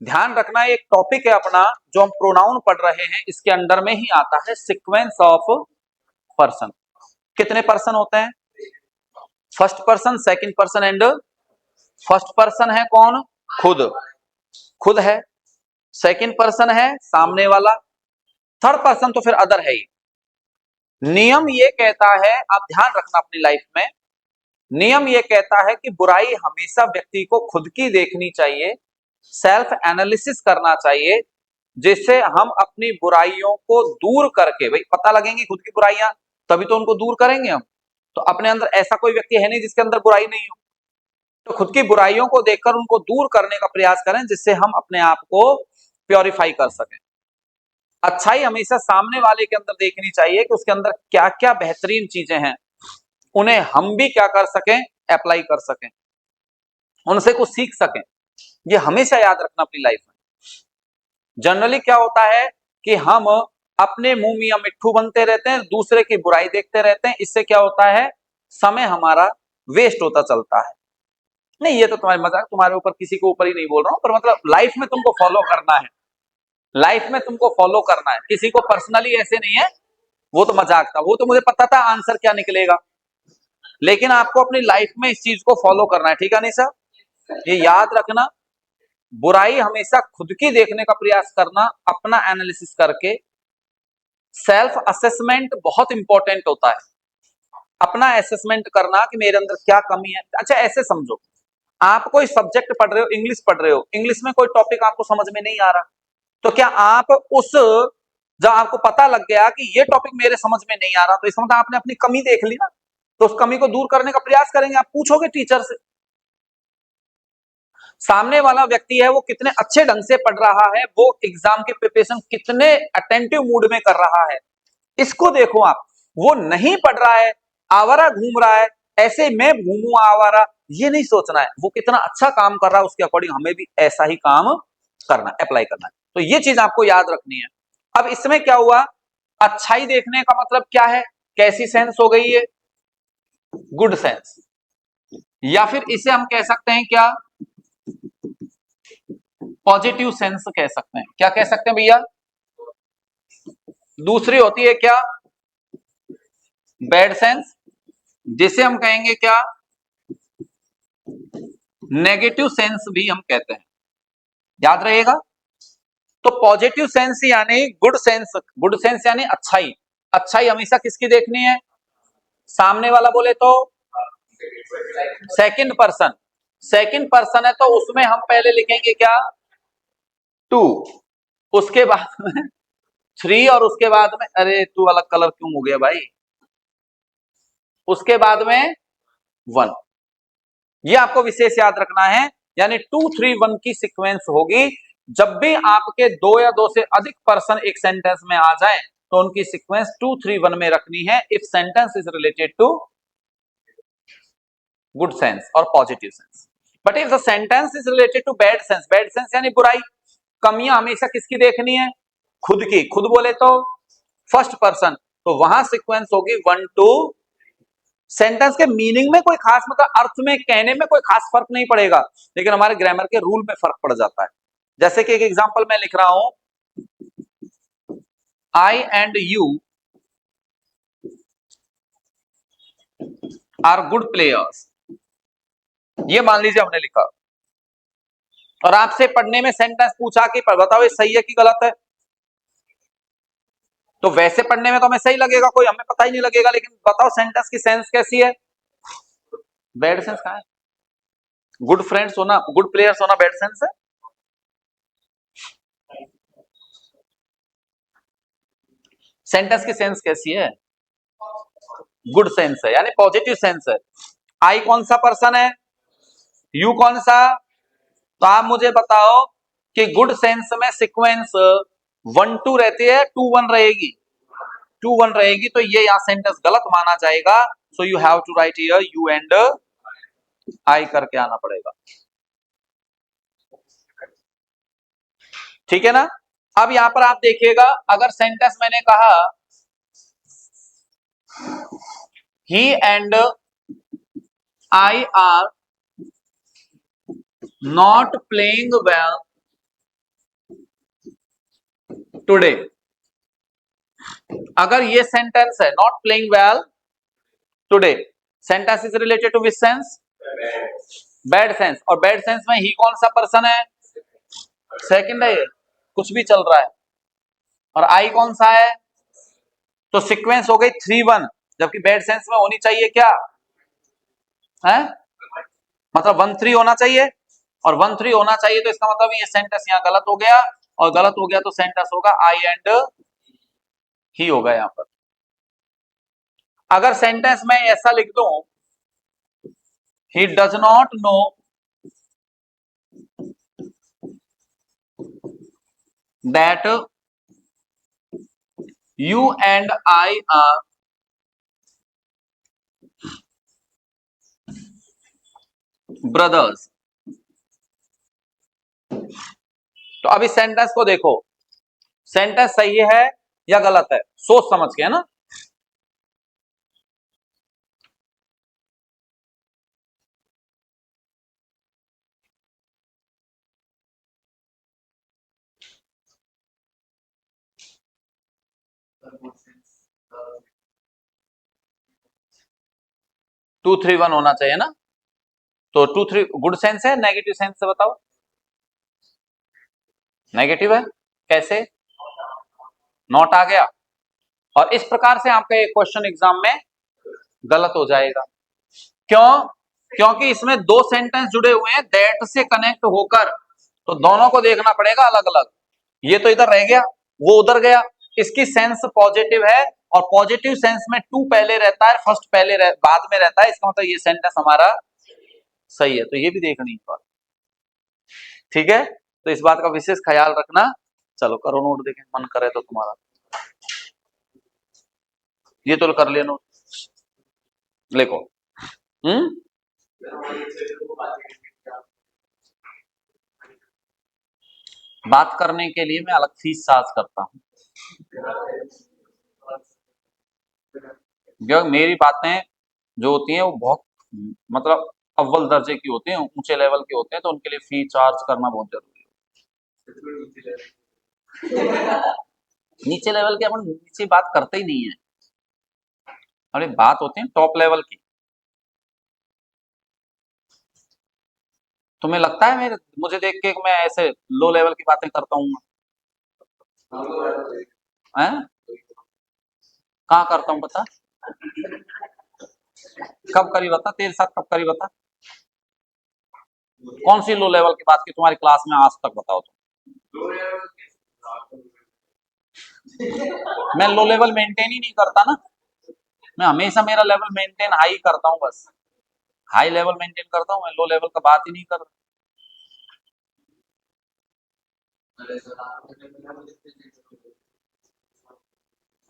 ध्यान रखना, एक टॉपिक है अपना जो हम प्रोनाउन पढ़ रहे हैं, इसके अंडर में ही आता है सीक्वेंस ऑफ पर्सन। कितने पर्सन होते हैं? First person, second person and first person है कौन? खुद, खुद है। सेकंड पर्सन है सामने वाला। थर्ड पर्सन तो फिर अदर है ही। नियम ये कहता है, आप ध्यान रखना अपनी लाइफ में, नियम ये कहता है कि बुराई हमेशा व्यक्ति को खुद की देखनी चाहिए, सेल्फ एनालिसिस करना चाहिए, जिससे हम अपनी बुराइयों को दूर करके, भाई पता लगेंगी खुद की बुराइयां तभी तो उनको दूर करेंगे हम। तो अपने अंदर ऐसा कोई व्यक्ति है नहीं जिसके अंदर बुराई नहीं हो, तो खुद की बुराइयों को देखकर उनको दूर करने का प्रयास करें, जिससे हम अपने आप को प्योरीफाई कर सकें। अच्छाई हमेशा सामने वाले के अंदर देखनी चाहिए कि उसके अंदर क्या क्या बेहतरीन चीजें हैं, उन्हें हम भी क्या कर सकें, अप्लाई कर सकें, उनसे कुछ सीख सकें। ये हमेशा याद रखना अपनी लाइफ में। जनरली क्या होता है कि हम अपने मुंह मियां मिट्ठू बनते रहते हैं, दूसरे की बुराई देखते रहते हैं। इससे क्या होता है, समय हमारा वेस्ट होता चलता है। नहीं, ये तो तुम्हारी मजाक, तुम्हारे ऊपर किसी के ऊपर ही नहीं बोल रहा हूं, पर मतलब लाइफ में तुमको फॉलो करना है, लाइफ में तुमको फॉलो करना है, किसी को पर्सनली ऐसे नहीं है। वो तो मजाक था, वो तो मुझे पता था आंसर क्या निकलेगा, लेकिन आपको अपनी लाइफ में इस चीज को फॉलो करना है, ठीक है निशा? ये याद रखना, बुराई हमेशा खुद की देखने का प्रयास करना, अपना एनालिसिस करके। सेल्फ असेसमेंट बहुत इंपॉर्टेंट होता है, अपना असेसमेंट करना कि मेरे अंदर क्या कमी है। अच्छा ऐसे समझो, आप कोई सब्जेक्ट पढ़ रहे हो, इंग्लिश पढ़ रहे हो, इंग्लिश में कोई टॉपिक आपको समझ में नहीं आ रहा, तो क्या आप उस, जब आपको पता लग गया कि ये टॉपिक मेरे समझ में नहीं आ रहा, तो इसका मतलब आपने अपनी कमी देख ली ना, तो उस कमी को दूर करने का प्रयास करेंगे, आप पूछोगे टीचर से। सामने वाला व्यक्ति है वो कितने अच्छे ढंग से पढ़ रहा है, वो एग्जाम के प्रिपरेशन कितने अटेंटिव मूड में कर रहा है, इसको देखो आप। वो नहीं पढ़ रहा है, आवारा घूम रहा है, ऐसे मैं घूमू आवारा, ये नहीं सोचना है। वो कितना अच्छा काम कर रहा है, उसके अकॉर्डिंग हमें भी ऐसा ही काम करना, अप्लाई करना है। तो ये चीज आपको याद रखनी है। अब इसमें क्या हुआ, अच्छाई देखने का मतलब क्या है, कैसी सेंस हो गई है, गुड सेंस, या फिर इसे हम कह सकते हैं क्या, पॉजिटिव सेंस कह सकते हैं। क्या कह सकते हैं भैया? दूसरी होती है क्या, बैड सेंस, जिसे हम कहेंगे क्या, नेगेटिव सेंस भी हम कहते हैं, याद रहेगा। तो पॉजिटिव सेंस यानी गुड सेंस, गुड सेंस यानी अच्छाई। अच्छाई हमेशा किसकी देखनी है, सामने वाला बोले तो सेकंड पर्सन, सेकंड पर्सन है तो उसमें हम पहले लिखेंगे क्या, टू, उसके बाद में थ्री, और उसके बाद में, अरे तू अलग कलर क्यों हो गया भाई, उसके बाद में वन। ये आपको विशेष याद रखना है, यानी 2 3 1 की सीक्वेंस होगी। जब भी आपके दो या दो से अधिक पर्सन एक सेंटेंस में आ जाए तो उनकी सीक्वेंस 2 3 1 में रखनी है, if sentence is related to good sense और positive sense. But if the sentence is related to bad sense, bad sense यानी बुराई, कमियां हमेशा किसकी देखनी है, खुद की। खुद बोले तो फर्स्ट पर्सन, तो वहां सीक्वेंस होगी 1 2। सेंटेंस के मीनिंग में कोई खास, मतलब अर्थ में कहने में कोई खास फर्क नहीं पड़ेगा, लेकिन हमारे ग्रामर के रूल में फर्क पड़ जाता है। जैसे कि एक एग्जांपल मैं लिख रहा हूं, I and you are good players, ये मान लीजिए हमने लिखा, और आपसे पढ़ने में सेंटेंस पूछा कि बताओ ये सही है कि गलत है, तो वैसे पढ़ने में तो हमें सही लगेगा, कोई हमें पता ही नहीं लगेगा, लेकिन बताओ सेंटेंस की सेंस कैसी है, बैड सेंस कहां है? गुड फ्रेंड्स होना, गुड प्लेयर्स होना बैड सेंस है? सेंटेंस की सेंस कैसी है, गुड सेंस है, यानी पॉजिटिव सेंस है। आई कौन सा पर्सन है, यू कौन सा, तो आप मुझे बताओ कि गुड सेंस में सीक्वेंस 1 2 रहती है, 2 1 रहेगी, 2 1 रहेगी, तो ये यहां सेंटेंस गलत माना जाएगा। So you have to write here you and I करके आना पड़ेगा, ठीक है ना। अब यहां पर आप देखिएगा, अगर सेंटेंस मैंने कहा he and I are not playing well today. अगर ये सेंटेंस है not playing well today, sentence is related to which sense? Bad sense. और बैड सेंस में ही कौन सा पर्सन है? सेकंड है, ये कुछ भी चल रहा है। और आई कौन सा है? तो सीक्वेंस हो गई 3-1, जबकि बैड सेंस में होनी चाहिए क्या है? मतलब 1-3 होना चाहिए, और 1-3 होना चाहिए, तो इसका मतलब ये सेंटेंस यहाँ गलत हो गया, और गलत हो गया तो सेंटेंस होगा आई एंड ही होगा यहां पर। अगर सेंटेंस में ऐसा लिख दूं, he does not know that you and I are brothers, तो अब इस सेंटेंस को देखो, सेंटेंस सही है या गलत है, सोच समझ के, है ना। टू थ्री वन होना चाहिए ना। तो 2-3 गुड सेंस है, नेगेटिव सेंस से बताओ। नेगेटिव है, कैसे? नॉट आ गया, और इस प्रकार से आपका एक क्वेश्चन एग्जाम में गलत हो जाएगा। क्यों? क्योंकि इसमें दो सेंटेंस जुड़े हुए हैं दैट से कनेक्ट होकर, तो दोनों को देखना पड़ेगा अलग अलग। ये तो इधर रह गया, वो उधर गया। इसकी सेंस पॉजिटिव है, और पॉजिटिव सेंस में टू पहले रहता है, फर्स्ट बाद में रहता है, इसका मतलब ये सेंटेंस हमारा सही है, तो ये भी देखनी है। ठीक है, तो इस बात का विशेष ख्याल रखना। चलो करो नोट, देखें मन करे तो तुम्हारा, ये तो कर लिया नोट, लिखो। हम्म, बात करने के लिए मैं अलग फीस चार्ज करता हूँ, क्योंकि मेरी बातें जो होती हैं वो बहुत, मतलब अव्वल दर्जे की होती हैं, ऊंचे लेवल की होते हैं, तो उनके लिए फी चार्ज करना बहुत जरूरी है। नीचे लेवल की अपन नीचे बात करते ही नहीं है, अरे बात होती है टॉप लेवल की। तुम्हें लगता है मेरे मुझे देख के मैं ऐसे लो लेवल की बातें करता हूँ? हैं? कहाँ करता हूँ बता? कब करी बता, तेरे साथ कब करी बता? कौन सी लो लेवल की बात की तुम्हारी क्लास में आज तक, बताओ तुम। मैं लो लेवल मेंटेन ही नहीं करता ना, मैं हमेशा मेरा लेवल मेंटेन हाई करता हूँ, बस हाई लेवल मेंटेन करता हूँ, मैं लो लेवल का बात ही नहीं कर रहा।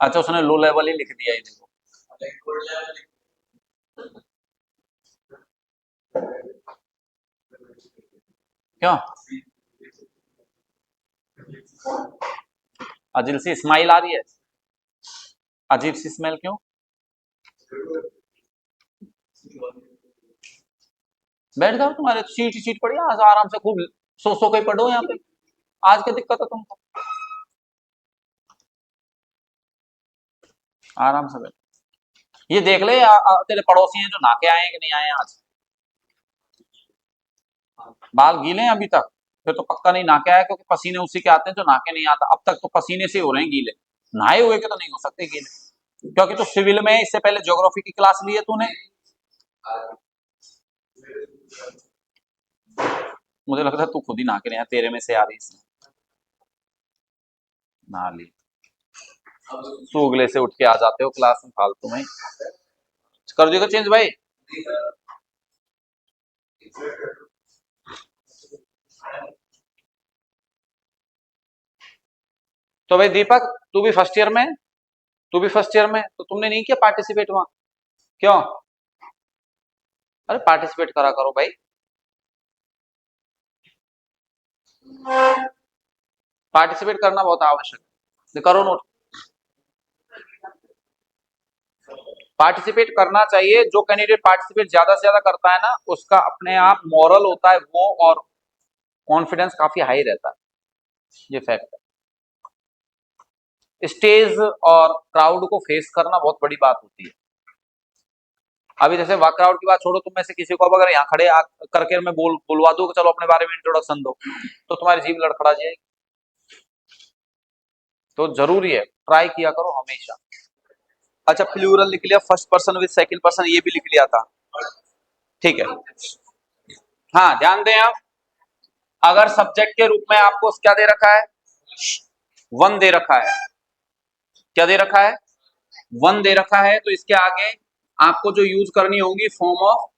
अच्छा, उसने लो लेवल ही लिख दिया, ये देखो। क्यों? अजीब सी स्माइल आ रही है, अजीब सी स्मेल क्यों? बैठ जाओ, तुम्हारे सीट ही सीट पड़ी है, आज आराम से खूब सो के पढ़ो यहाँ पे, आज क्या दिक्कत है तुमको? आराम से बैठ। ये देख ले तेरे पड़ोसी हैं जो नहा आए हैं कि नहीं आए हैं आज? बाल गीले हैं अभी तक? फिर तो पक्का नहीं नहा के आया, क्योंकि पसीने उसी के आते हैं जो नहा के नहीं आता। अब तक तो पसीने से हो रहे हैं गीले, नहाए हुए के तो नहीं हो सकते गीले, क्योंकि तो सिविल में इससे पहले ज्योग्राफी की क्लास ली है तूने। मुझे लगता है तू खुद ही नहा के नहीं आया, तेरे में से आ रही इसमें नहा ली, सूगले से उठ के आ जाते हो क्लास में फालतू में। कर देगा चेंज भाई। तो भाई दीपक, तू भी फर्स्ट ईयर में, तू भी फर्स्ट ईयर में, तो तुमने नहीं किया पार्टिसिपेट वहां? क्यों? अरे पार्टिसिपेट करा करो भाई, पार्टिसिपेट करना बहुत आवश्यक है, करो नोट। पार्टिसिपेट करना चाहिए। जो कैंडिडेट पार्टिसिपेट ज्यादा से ज्यादा करता है ना, उसका अपने आप मॉरल होता है वो, और कॉन्फिडेंस काफी हाई रहता है, ये फैक्ट है। स्टेज और क्राउड को फेस करना बहुत बड़ी बात होती है। अभी जैसे क्राउड की बात छोड़ो, तुम में से किसी को अब अगर यहाँ खड़े करके मैं बुलवा दूं कि चलो अपने बारे में इंट्रोडक्शन दो, तो तुम्हारी जीभ लड़खड़ा जाएगी। तो जरूरी है, ट्राई किया करो हमेशा। अच्छा, प्लूरल लिख लिया, first person with second person ये भी लिख लिया था, ठीक है। हाँ, ध्यान दें आप, अगर सब्जेक्ट के रूप में आपको क्या दे रखा है, वन दे रखा है, क्या दे रखा है, वन दे रखा है, तो इसके आगे आपको जो यूज करनी होगी form of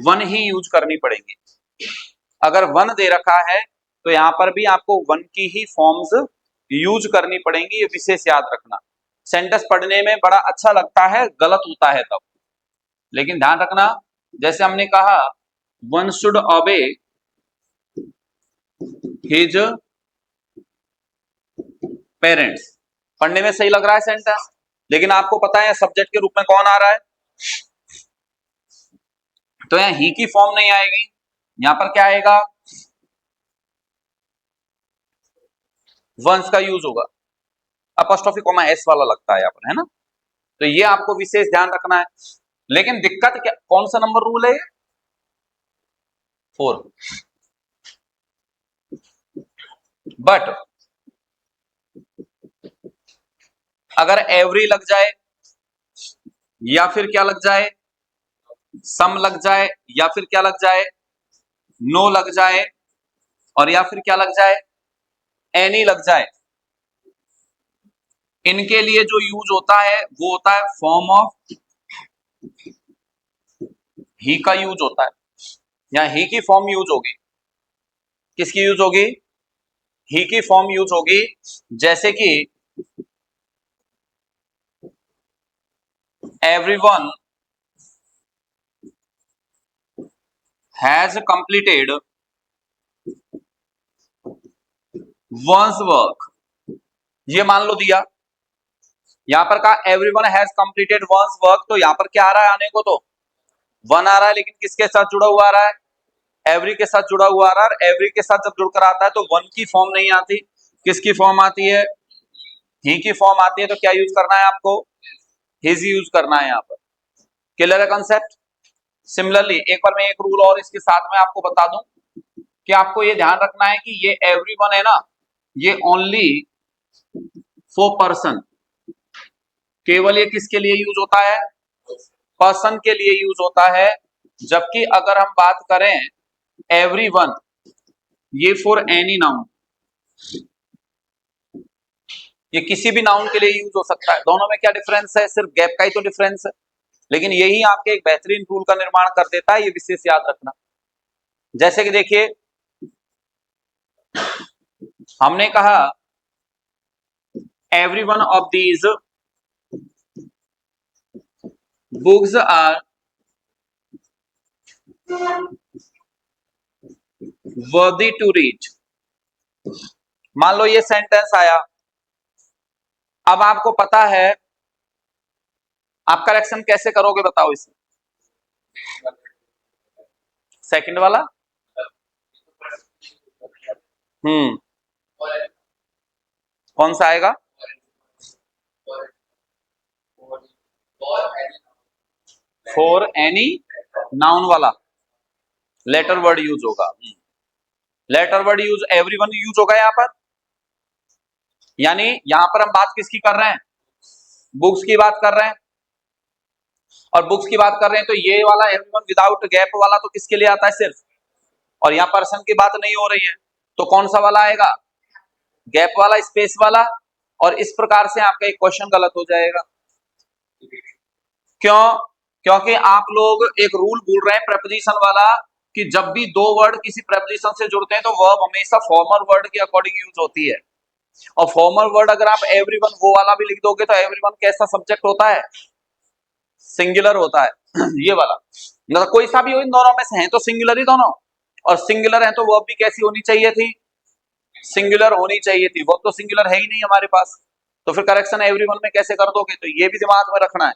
one he use करनी पड़ेगी। अगर वन दे रखा है तो यहां पर भी आपको वन की ही फॉर्म्स यूज करनी पड़ेंगी, ये विशेष याद रखना। सेंटेंस पढ़ने में बड़ा अच्छा लगता है, गलत होता है तब, लेकिन ध्यान रखना, जैसे हमने कहा वन शुड ओबे हिज पेरेंट्स, पढ़ने में सही लग रहा है सेंटेंस, लेकिन आपको पता है सब्जेक्ट के रूप में कौन आ रहा है, तो यहां ही की फॉर्म नहीं आएगी, यहां पर क्या आएगा, वंस का यूज होगा, अपोस्ट्रोफी कॉमा एस वाला लगता है यहाँ पर, है ना। तो ये आपको विशेष ध्यान रखना है। लेकिन दिक्कत क्या, कौन सा नंबर रूल है ये, 4। बट अगर एवरी लग जाए, या फिर क्या लग जाए, सम लग जाए, या फिर क्या लग जाए, नो लग जाए, और या फिर क्या लग जाए, एनी लग जाए, इनके लिए जो यूज होता है वो होता है फॉर्म ऑफ ही का यूज होता है। यहां ही की फॉर्म यूज होगी, किसकी यूज होगी, ही की फॉर्म यूज होगी। जैसे कि everyone has completed one's work, ये मान लो दिया, यहां पर कहा everyone has completed one's work, तो यहां पर क्या आ रहा है आने को, तो वन आ रहा है, लेकिन किसके साथ जुड़ा हुआ आ रहा है, एवरी के साथ जुड़ा हुआ आ रहा है, और एवरी के साथ जब जुड़कर आता है तो वन की फॉर्म नहीं आती, किसकी फॉर्म आती है, ही की फॉर्म आती है। तो क्या यूज करना है आपको, हिज यूज करना है यहाँ पर। क्लियर है कंसेप्ट। सिमिलरली एक बार मैं एक रूल और इसके साथ में आपको बता दूं कि आपको ये ध्यान रखना है कि ये एवरीवन है ना, ये ओनली फॉर पर्सन, केवल ये किसके लिए यूज होता है, पर्सन के लिए यूज होता है। जबकि अगर हम बात करें एवरीवन, ये फॉर एनी नाउन, ये किसी भी नाउन के लिए यूज हो सकता है। दोनों में क्या डिफरेंस है, सिर्फ गैप का ही तो डिफरेंस है, लेकिन यही आपके एक बेहतरीन रूल का निर्माण कर देता है, ये विशेष याद रखना। जैसे कि देखिए हमने कहा every one of these books are worthy to read. मान लो ये सेंटेंस आया, अब आपको पता है, आप करेक्शन कैसे करोगे बताओ इसे, सेकंड वाला, कौन सा आएगा, फॉर एनी नाउन वाला लेटर वर्ड यूज होगा, letter word use everyone use होगा यहां पर। यानी यहां पर हम बात किसकी कर रहे हैं, बुक्स की बात कर रहे हैं, और बुक्स की बात कर रहे हैं, तो ये वाला एवरीवन विदाउट गैप वाला तो किसके लिए आता है सिर्फ, और यहाँ पर्सन की बात नहीं हो रही है, तो कौन सा वाला आएगा, गैप वाला, स्पेस वाला। और इस प्रकार से आपका एक क्वेश्चन गलत हो जाएगा। क्यों, क्योंकि आप लोग एक रूल भूल रहे हैं प्रेपोजिशन वाला, कि जब भी दो वर्ड किसी प्रेपोजिशन से जुड़ते हैं तो वर्ब हमेशा फॉर्मर वर्ड के अकॉर्डिंग यूज होती है। और फॉर्मर वर्ड अगर आप एवरीवन वो वाला भी लिख दोगे तो एवरीवन कैसा सब्जेक्ट होता है, सिंगुलर होता है ये वाला, मतलब कोई सा भी हो, इन दोनों में से है तो सिंगुलर ही दोनों, और सिंगुलर है तो वर्ब भी कैसी होनी चाहिए थी, सिंगुलर होनी चाहिए थी। वर्ब तो सिंगुलर है ही नहीं हमारे पास, तो फिर करेक्शन एवरीवन में कैसे कर दोगे? तो ये भी दिमाग में रखना है।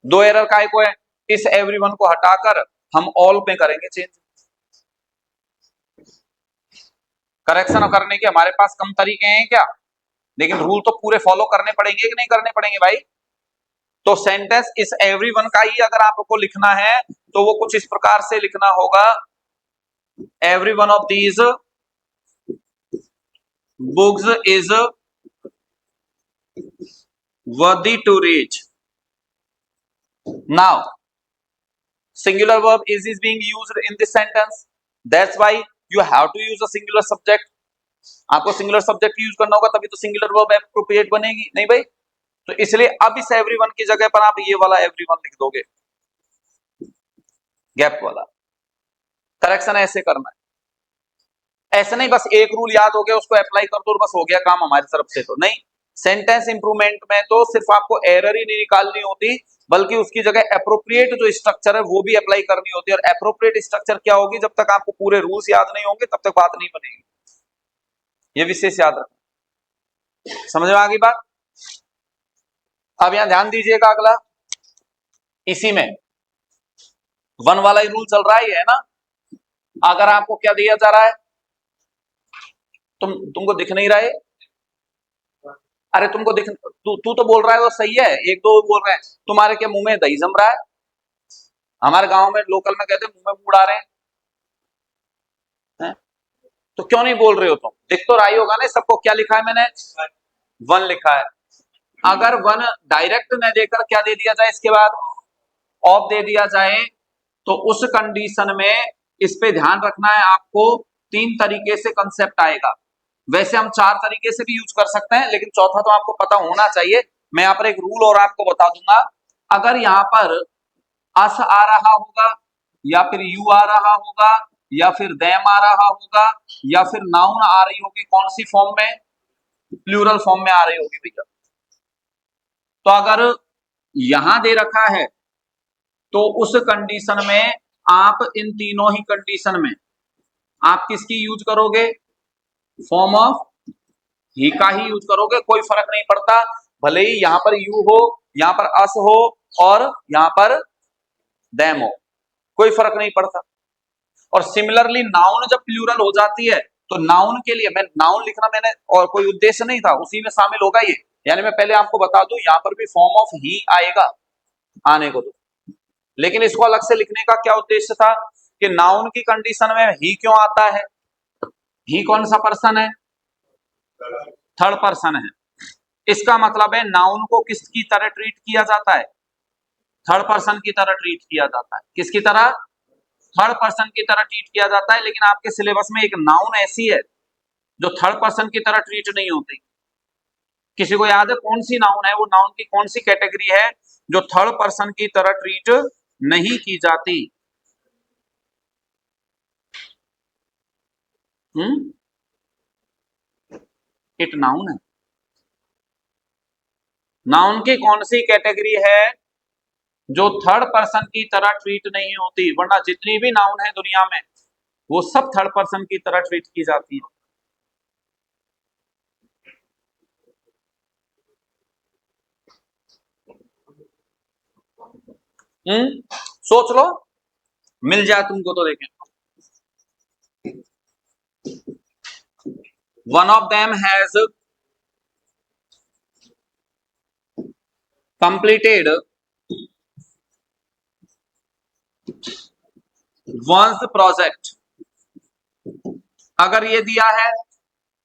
दो एरर काय को है? इस एवरीवन को हटाकर हम ऑल पे करेंगे चेंज। करेक्शन करने के हमारे पास कम तरीके हैं क्या? लेकिन रूल तो पूरे फॉलो करने पड़ेंगे कि नहीं करने पड़ेंगे भाई? तो सेंटेंस इस एवरीवन का ही अगर आपको लिखना है तो वो कुछ इस प्रकार से लिखना होगा, every one of these books is worthy to reach. Now singular verb is being used in this sentence, that's why you have to use a singular subject. आपको सिंगुलर सब्जेक्ट यूज करना होगा तभी तो सिंगुलर वर्ब एप्रोप्रिएट बनेगी, नहीं भाई? तो इसलिए अब इस एवरीवन की जगह पर आप ये वाला एवरीवन लिख दोगे, गैप वाला। करेक्शन ऐसे करना है, ऐसे नहीं बस एक रूल याद हो गया उसको अप्लाई कर दो और बस हो गया काम हमारी तरफ से, तो नहीं। सेंटेंस इंप्रूवमेंट में तो सिर्फ आपको एरर ही नहीं निकालनी होती, बल्कि उसकी जगह एप्रोप्रिएट जो स्ट्रक्चर है वो भी अप्लाई करनी होती है। और एप्रोप्रिएट स्ट्रक्चर क्या होगी? जब तक आपको पूरे रूल्स याद नहीं होंगे तब तक बात नहीं बनेगी, ये विशेष याद रखना। समझ में आ गई बात? अब यहां ध्यान दीजिएगा, अगला इसी में वन वाला ही रूल चल रहा है ना। अगर आपको क्या दिया जा रहा है, तुमको दिख नहीं रहा है? अरे तुमको दिख, तू तो बोल रहा है वो सही है, एक दो बोल रहे हैं, तुम्हारे क्या मुंह में दही जम रहा है? हमारे गांव में लोकल में कहते हैं मुंह में मुंह उड़ा रहे हैं। तो क्यों नहीं बोल रहे हो तुम? दिख तो रहा ही होगा ना सबको। क्या लिखा है मैंने? वन लिखा है। अगर वन डायरेक्ट न देकर क्या दे दिया जाए इसके बाद? ऑफ दे दिया जाए, तो उस कंडीशन में इस पे ध्यान रखना है आपको, तीन तरीके से कंसेप्ट आएगा। वैसे हम चार तरीके से भी यूज कर सकते हैं, लेकिन चौथा तो आपको पता होना चाहिए। मैं यहाँ पर एक रूल और आपको बता दूंगा। अगर यहाँ पर अस आ रहा होगा, या फिर यू आ रहा होगा, या फिर देम आ रहा होगा, या फिर नाउन आ रही होगी, कौन सी फॉर्म में? प्लूरल फॉर्म में आ रही होगी भैया। तो अगर यहां दे रखा है तो उस कंडीशन में आप इन तीनों ही कंडीशन में आप किसकी यूज करोगे? फॉर्म ऑफ ही का ही यूज करोगे, कोई फर्क नहीं पड़ता। भले ही यहां पर यू हो, यहां पर अस हो, और यहां पर देम हो, कोई फर्क नहीं पड़ता। और सिमिलरली नाउन जब प्लूरल हो जाती है तो नाउन के लिए मैं नाउन लिखना मैंने और कोई उद्देश्य नहीं था, उसी में शामिल होगा ये। यानी मैं पहले आपको बता दूं, यहां पर भी फॉर्म ऑफ ही आएगा, आने को तो। लेकिन इसको अलग से लिखने का क्या उद्देश्य था कि नाउन की कंडीशन में ही क्यों आता है? ही कौन सा पर्सन है? थर्ड पर्सन है। इसका मतलब है नाउन को किसकी तरह ट्रीट किया जाता है? थर्ड पर्सन की तरह ट्रीट किया जाता है। किसकी तरह? थर्ड पर्सन की तरह ट्रीट किया जाता है। लेकिन आपके सिलेबस में एक नाउन ऐसी है जो थर्ड पर्सन की तरह ट्रीट नहीं होती। किसी को याद है कौन सी नाउन है? वो नाउन की कौन सी कैटेगरी है जो थर्ड पर्सन की तरह ट्रीट नहीं की जाती? इट नाउन है। नाउन की कौन सी कैटेगरी है जो थर्ड पर्सन की तरह ट्रीट नहीं होती? वरना जितनी भी नाउन है दुनिया में वो सब थर्ड पर्सन की तरह ट्रीट की जाती है। सोच लो, मिल जाए तुमको तो देखें। One of them has completed one's project. अगर ये दिया है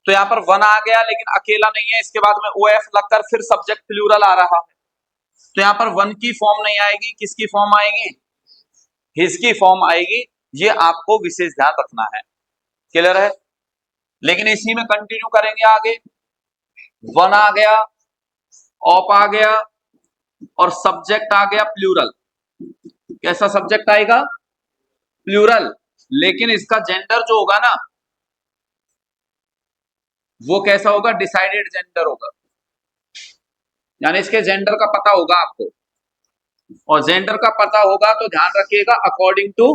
तो यहां पर वन आ गया, लेकिन अकेला नहीं है, इसके बाद में ओ एफ लगकर फिर सब्जेक्ट प्लूरल आ रहा है, तो यहां पर वन की फॉर्म नहीं आएगी, किसकी फॉर्म आएगी? हिज की फॉर्म आएगी। ये आपको विशेष ध्यान रखना है। क्लियर है? लेकिन इसी में कंटिन्यू करेंगे आगे। वन आ गया, ऑफ आ गया, और सब्जेक्ट आ गया प्लूरल। कैसा सब्जेक्ट आएगा? प्लूरल। लेकिन इसका जेंडर जो होगा ना, वो कैसा होगा? डिसाइडेड जेंडर होगा। यानी इसके जेंडर का पता होगा आपको, और जेंडर का पता होगा तो ध्यान रखिएगा अकॉर्डिंग टू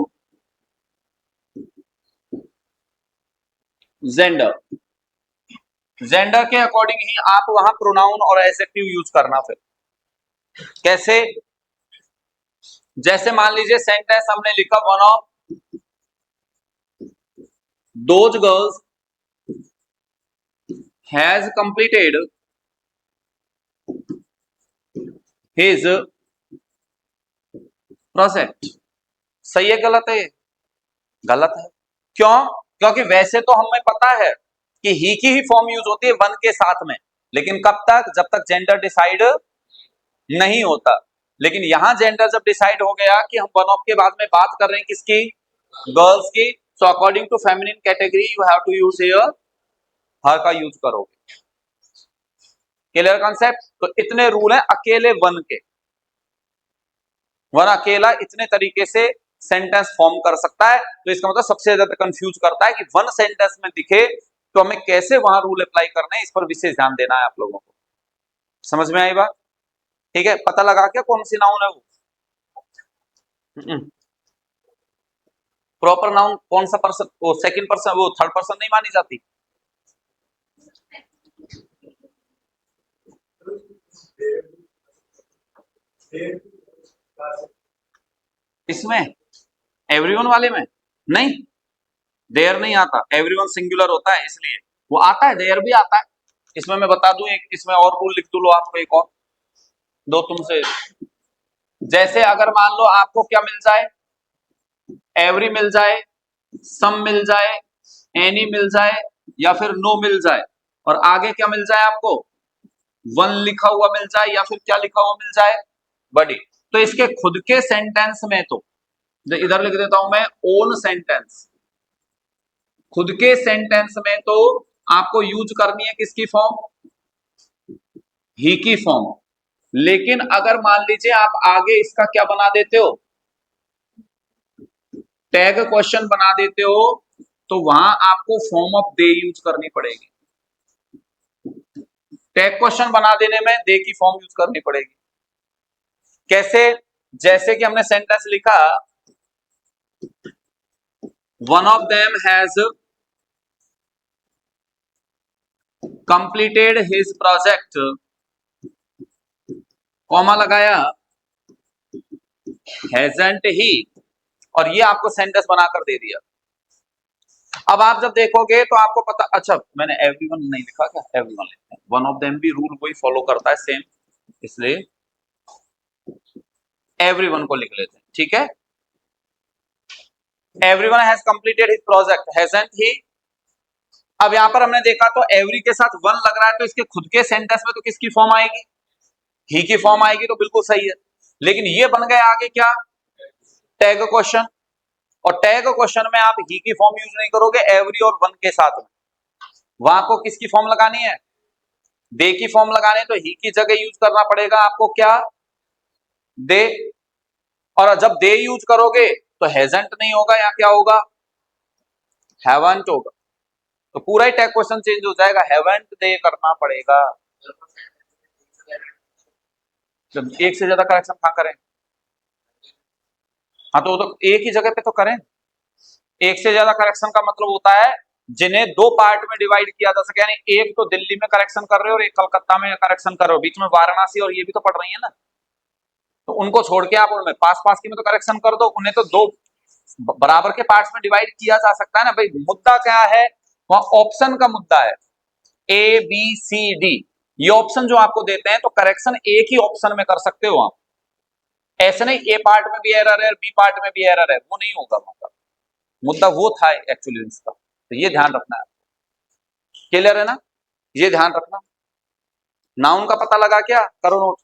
जेंडर। जेंडर के अकॉर्डिंग ही आप वहां प्रोनाउन और एडजेक्टिव यूज करना। फिर कैसे? जैसे मान लीजिए सेंटेंस हमने लिखा, one of those girls has completed his project. सही है गलत है? गलत है। क्यों? क्योंकि वैसे तो हमें पता है कि ही की ही फॉर्म यूज होती है वन के साथ में, लेकिन कब तक? जब तक जेंडर डिसाइड नहीं होता। लेकिन यहां जेंडर जब डिसाइड हो गया कि हम वन ऑफ के बाद में बात कर रहे हैं किसकी? गर्ल्स की। So according to feminine category you have to use here her का यूज करोगे। Clear concept? तो इतने रूल हैं अकेले वन के। वन अकेला इतने तरीके से सेंटेंस फॉर्म कर सकता है। तो इसका मतलब सबसे ज्यादा कंफ्यूज करता है कि वन सेंटेंस में दिखे तो हमें कैसे वहां रूल अप्लाई करने हैं, इस पर विशेष ध्यान देना है आप लोगों को। समझ में आई बात? ठीक है, पता लगा क्या कौन सी नाउन है वो? प्रॉपर नाउन कौन सा पर्सन? वो सेकंड पर्सन, वो थर्ड पर्सन नहीं मानी जाती। इसमें एवरीवन वाले में नहीं, देयर नहीं आता। एवरीवन सिंगुलर होता है इसलिए वो आता है, देयर भी आता है। इसमें मैं बता दूं, एक इसमें और रूल लिख दू लो आपको, एक और दो तुमसे। जैसे अगर मान लो आपको क्या मिल जाए, एवरी मिल जाए, सम मिल जाए, एनी मिल जाए, या फिर नो मिल जाए, और आगे क्या मिल जाए आपको? वन लिखा हुआ मिल जाए, या फिर क्या लिखा हुआ मिल जाए? बड़ी। तो इसके खुद के सेंटेंस में तो इधर लिख देता हूं मैं, ओन सेंटेंस। खुद के सेंटेंस में तो आपको यूज करनी है किसकी फॉर्म? ही की फॉर्म। लेकिन अगर मान लीजिए आप आगे इसका क्या बना देते हो, टैग क्वेश्चन बना देते हो, तो वहां आपको फॉर्म ऑफ दे यूज करनी पड़ेगी। टैग क्वेश्चन बना देने में दे की फॉर्म यूज करनी पड़ेगी। कैसे? जैसे कि हमने सेंटेंस लिखा, one of them has completed his project, comma लगाया, हैजंट ही, और ये आपको सेंटेंस बनाकर दे दिया। अब आप जब देखोगे तो आपको पता, अच्छा मैंने एवरीवन नहीं लिखा क्या? एवरीवन लिखा है। वन ऑफ देम भी रूल वही फॉलो करता है सेम, इसलिए एवरीवन को लिख लेते हैं। ठीक है, everyone has completed his project, hasn't he. अब यहां पर हमने देखा तो एवरी के साथ वन लग रहा है, तो इसके खुद के सेंटेंस में तो किसकी फॉर्म आएगी? ही की फॉर्म आएगी, तो बिल्कुल सही है। लेकिन ये बन गया आगे क्या? Tag question. और टैग क्वेश्चन में आप ही की फॉर्म यूज नहीं करोगे एवरी और वन के साथ में, वहां को किसकी फॉर्म लगानी है? दे की फॉर्म लगाने, तो ही की जगह यूज करना पड़ेगा आपको क्या? दे। और जब दे यूज करोगे तो हैजंट नहीं होगा, या क्या होगा? हैवंट होगा। तो पूरा ही टैग क्वेश्चन चेंज हो जाएगा, हैवंट दे करना पड़ेगा। जब एक से ज्यादा करेक्शन कहां करें? हाँ तो एक ही जगह पे तो करें। एक से ज्यादा करेक्शन का मतलब होता है जिन्हें दो पार्ट में डिवाइड किया जा सके, यानी एक तो दिल्ली में करेक्शन कर रहे हो और एक कलकत्ता में करेक्शन कर रहे हो, बीच में वाराणसी और ये भी तो पढ़ रही है ना, तो उनको छोड़ के आप उनमें पास पास की में तो करेक्शन कर दो, उन्हें तो दो बराबर के पार्ट्स में डिवाइड किया जा सकता है ना भाई। मुद्दा क्या है वहां? ऑप्शन का मुद्दा है, ए बी सी डी, ये ऑप्शन जो आपको देते हैं, तो करेक्शन एक ही ऑप्शन में कर सकते हो आप। ऐसे नहीं ए पार्ट में भी एरर है, बी पार्ट में भी एरर है, वो नहीं होगा वहां पर। मुद्दा वो था एक्चुअली इसका, तो ये ध्यान रखना है। क्लियर है ना? ये ध्यान रखना। नाउन का पता लगा क्या? करो नोट।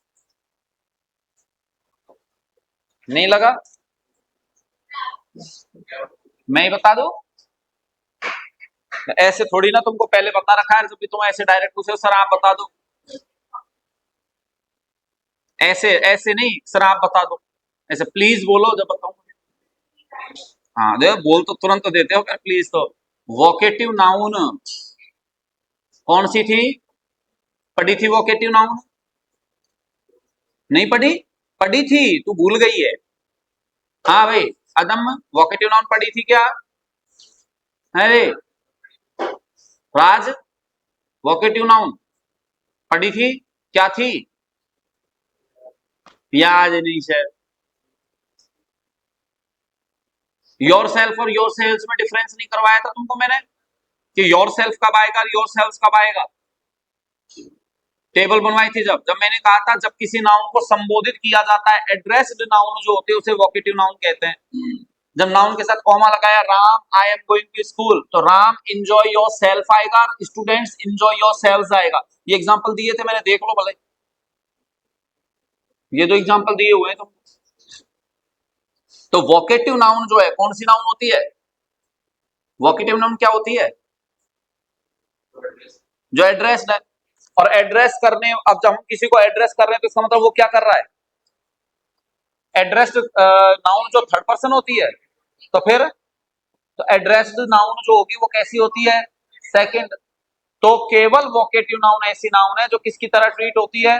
नहीं लगा? मैं ही बता दूं? ऐसे थोड़ी ना तुमको पहले बता रखा है, जब भी तुम ऐसे डायरेक्ट पूछे सर आप बता दो, ऐसे ऐसे नहीं सर आप बता दो, ऐसे प्लीज बोलो जब बताऊं। हाँ देखो, बोल तो तुरंत देते हो प्लीज। तो वोकेटिव नाउन कौन सी थी? पढ़ी थी वोकेटिव नाउन? नहीं पढ़ी? पढ़ी थी, तू भूल गई है। हाँ भाई, अदम वोकेटिव नाउन पढ़ी थी क्या? अरे राज, वोकेटिव नाउन पढ़ी थी, क्या थी? याद नहीं सर। योर सेल्फ और योर सेल्स में डिफरेंस नहीं करवाया था तुमको मैंने कि योर सेल्फ कब आएगा, योर सेल्स कब आएगा? टेबल बनवाई थी जब जब मैंने कहा था जब किसी नाउन को संबोधित किया जाता है, एड्रेस्ड नाउन जो होते हैं उसे वोकेटिव नाउन कहते हैं। जब नाउन के साथ कॉमा लगाया, Ram I am going to school, तो राम एंजॉय योर सेल्फ आएगा, स्टूडेंट्स एंजॉय योर सेल्व्स आएगा। ये एग्जांपल दिए थे मैंने, देख लो भले, ये दो एग्जांपल दिए हुए हैं तुम। तो वोकेटिव नाउन जो है कौन सी नाउन होती है? वोकेटिव नाउन क्या होती है? जो एड्रेस्ड है। और एड्रेस करने, अब जब हम किसी को एड्रेस कर रहे हैं तो इसका मतलब वो क्या कर रहा है? एड्रेस्ड नाउन जो थर्ड पर्सन होती है, तो फिर तो एड्रेस्ड नाउन जो होगी वो कैसी होती है? सेकंड। तो केवल वोकेटिव नाउन ऐसी नाउन है जो किसकी तरह ट्रीट होती है?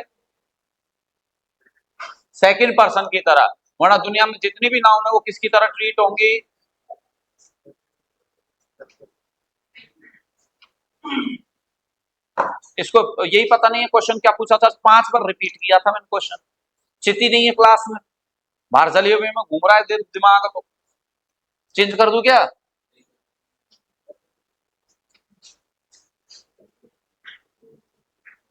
सेकंड पर्सन की तरह। वरना दुनिया में जितनी भी नाउन है वो किसकी तरह ट्रीट होंगी? इसको यही पता नहीं है क्वेश्चन क्या पूछा था, 5 बार रिपीट किया था मैंने क्वेश्चन। चिति नहीं है क्लास में, बाहर जलिए में घूम रहा है दिमाग, तो चेंज कर दूं क्या?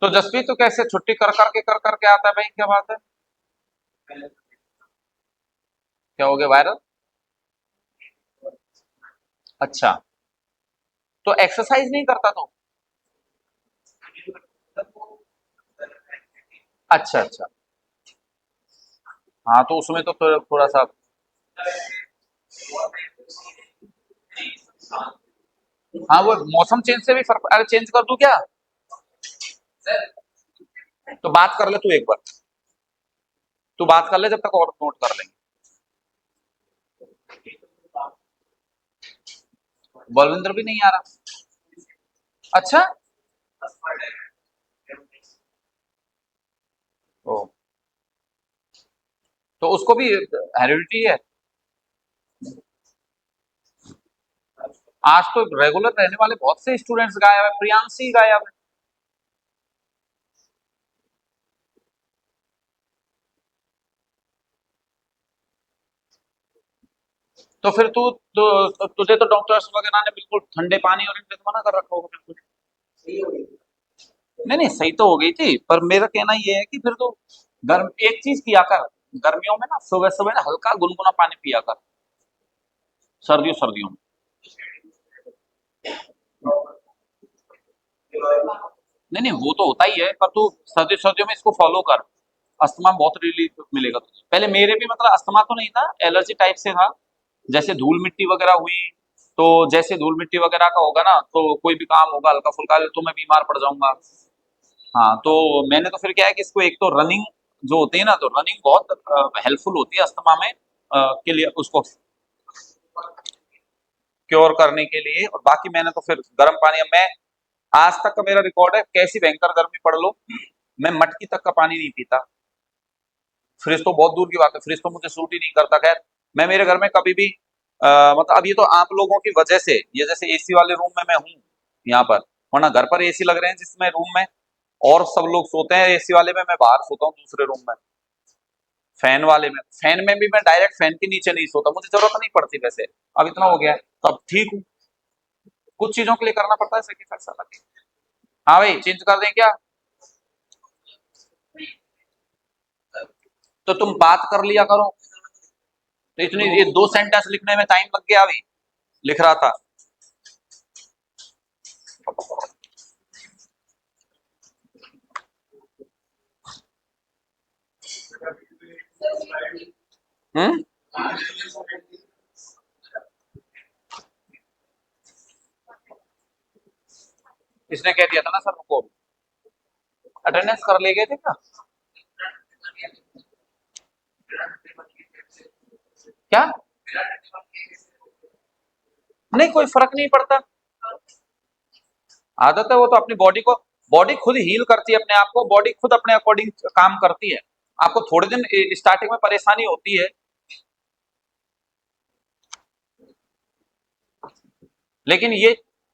तो जसप्रीत तो कैसे छुट्टी कर करके कर करके आता है भाई, क्या बात है? क्या हो गया, वायरल? अच्छा, तो एक्सरसाइज नहीं करता तो? अच्छा अच्छा। हाँ तो उसमें तो थोड़ा सा। हाँ वो मौसम चेंज से भी फर्क, अरे चेंज कर दूं क्या? तो बात कर ले तू एक बार, तू बात कर ले जब तक, और नोट कर लेंगे। बलविंदर भी नहीं आ रहा? अच्छा। ओ, तो उसको भी हेरिडिटी है? आज तो रेगुलर रहने वाले बहुत से स्टूडेंट्स गायब है, प्रियांशी गायब है। तो फिर तुझे तो डॉक्टर्स वगैरह ने बिल्कुल ठंडे पानी और इनसे तो मना कर रखा होगा बिल्कुल। नहीं नहीं, सही तो हो गई थी, पर मेरा कहना ये है कि फिर तो गर्म एक चीज किया कर, गर्मियों में ना सुबह सुबह ना हल्का गुनगुना पानी पिया कर, सर्दियों सर्दियों में। नहीं नहीं, वो तो होता ही है, पर तू सर्दी सर्दियों में इसको फॉलो कर, अस्थमा बहुत रिलीफ मिलेगा तुझे। पहले मेरे भी मतलब अस्थमा तो नहीं था, एलर्जी टाइप से था। जैसे धूल मिट्टी वगैरह हुई, तो जैसे धूल मिट्टी वगैरह का होगा ना, तो कोई भी काम होगा हल्का फुल्का तो मैं बीमार पड़ जाऊंगा। हाँ तो मैंने तो फिर क्या है कि इसको, एक तो रनिंग जो होती है ना, तो रनिंग बहुत हेल्पफुल होती है अस्थमा में के लिए, उसको क्योर करने के लिए। और बाकी मैंने तो फिर गर्म पानी, मैं आज तक का मेरा रिकॉर्ड है, कैसी भयंकर गर्मी पड़ लो मैं मटकी तक का पानी नहीं पीता। फ्रिज तो बहुत दूर की बात है, फ्रिज तो मुझे सूट ही नहीं करता। खैर, मैं मेरे घर में कभी भी मतलब अब ये तो आप लोगों की वजह से, ये जैसे एसी वाले रूम में मैं हूँ यहाँ पर, वरना घर पर एसी लग रहे हैं जिसमें रूम में और सब लोग सोते हैं एसी वाले में, मैं बाहर सोता हूँ दूसरे रूम में फैन वाले में। फैन में भी मैं डायरेक्ट फैन के नीचे नहीं सोता, मुझे जरूरत नहीं पड़ती वैसे, अब इतना हो गया है तो अब ठीक हूँ। कुछ चीजों के लिए करना पड़ता है सेक्रीफाइस अलग। हाँ भाई, चेंज कर दें क्या? तो तुम बात कर लिया करो। तो इतनी ये 2 सेंटेंस लिखने में टाइम लग गया, अभी लिख रहा था। हम्म। इसने कह दिया था ना सर को, अटेंडेंस कर ले गए थे क्या? क्या? नहीं, कोई फर्क नहीं पड़ता, आदत है वो तो, अपनी बॉडी को, बॉडी खुद हील करती है अपने आप को, बॉडी खुद अपने अकॉर्डिंग काम करती है। आपको थोड़े दिन स्टार्टिंग में परेशानी होती है, लेकिन ये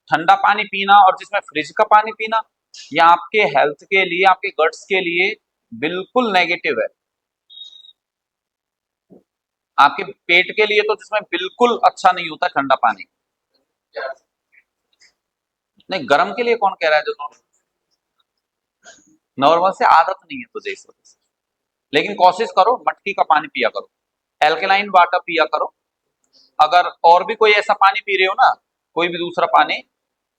ठंडा पानी पीना और जिसमें फ्रिज का पानी पीना, ये आपके हेल्थ के लिए, आपके गट्स के लिए बिल्कुल नेगेटिव है। आपके पेट के लिए तो जिसमें बिल्कुल अच्छा नहीं होता ठंडा पानी। नहीं, गर्म के लिए कौन कह रहा है? जो नॉर्मल से आदत नहीं है तुझे इस वजह से। लेकिन कोशिश करो मटकी का पानी पिया करो, एल्कलाइन वाटर पिया करो। अगर और भी कोई ऐसा पानी पी रहे हो ना, कोई भी दूसरा पानी,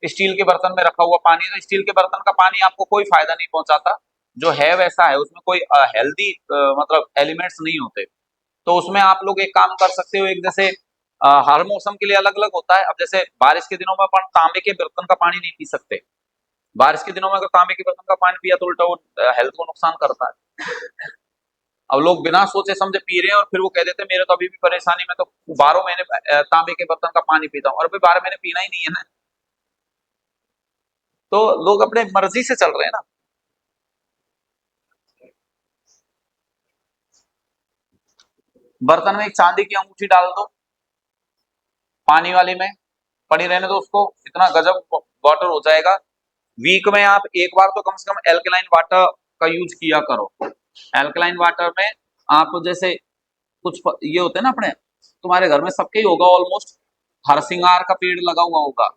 स्टील के बर्तन में रखा हुआ पानी, तो स्टील के बर्तन का पानी आपको कोई फायदा नहीं पहुंचाता। जो है वैसा है, उसमें कोई हेल्दी मतलब एलिमेंट्स नहीं होते। तो उसमें आप लोग एक काम कर सकते हो, एक जैसे हर मौसम के लिए अलग अलग होता है। अब जैसे बारिश के दिनों में अपन तांबे के बर्तन का पानी नहीं पी सकते। बारिश के दिनों में अगर तांबे के बर्तन का पानी पिया तो उल्टा वो हेल्थ को नुकसान करता है। अब लोग बिना सोचे समझे पी रहे हैं और फिर वो कह देते हैं मेरे तो अभी भी परेशानी में तो 12 महीने तांबे के बर्तन का पानी पीता हूँ, और अभी 12 महीने पीना ही नहीं है ना। तो लोग अपने मर्जी से चल रहे हैं ना। बर्तन में एक चांदी की अंगूठी डाल दो, पानी वाली में पड़ी रहने दो उसको, इतना गजब वाटर हो जाएगा। वीक में आप एक बार तो कम से कम एल्कलाइन वाटर का यूज किया करो। एल्कलाइन वाटर में आप जैसे ये होते हैं ना अपने, तुम्हारे घर में सबके ही होगा ऑलमोस्ट, हरसिंगार का पेड़ लगा हुआ होगा।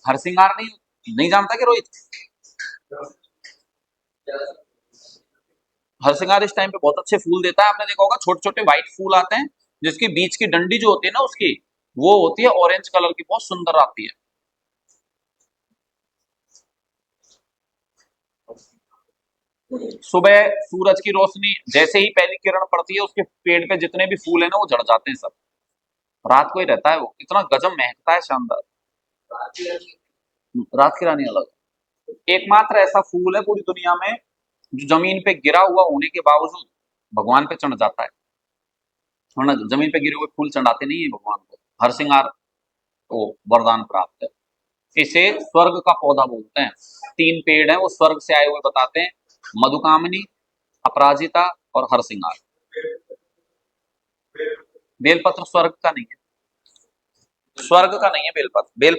हरसिंगार नहीं नहीं जानता कि रोहित? हरसिंगार इस टाइम पे बहुत अच्छे फूल देता है। आपने देखा होगा छोटे छोटे व्हाइट फूल आते हैं, जिसकी बीच की डंडी जो होती है ना उसकी, वो होती है ऑरेंज कलर की, बहुत सुंदर आती है। सुबह सूरज की रोशनी जैसे ही पहली किरण पड़ती है, उसके पेड़ पे जितने भी फूल है ना वो झड़ जाते हैं सब। रात को ही रहता है वो, इतना गजब महकता है, शानदार। रात की रानी अलग, एकमात्र ऐसा फूल है पूरी दुनिया में जो जमीन पे गिरा हुआ होने के बावजूद भगवान पे चढ़ जाता है। वरना जमीन पे गिरे हुए फूल चढ़ाते नहीं है भगवान को। हरसिंगार को वरदान प्राप्त है। इसे स्वर्ग का पौधा बोलते हैं। 3 पेड़ हैं वो स्वर्ग से आए हुए बताते हैं, मधुकामिनी, अपराजिता और हरसिंगार। बेलपत्र स्वर्ग का नहीं है, स्वर्ग का नहीं है बेलपत्र।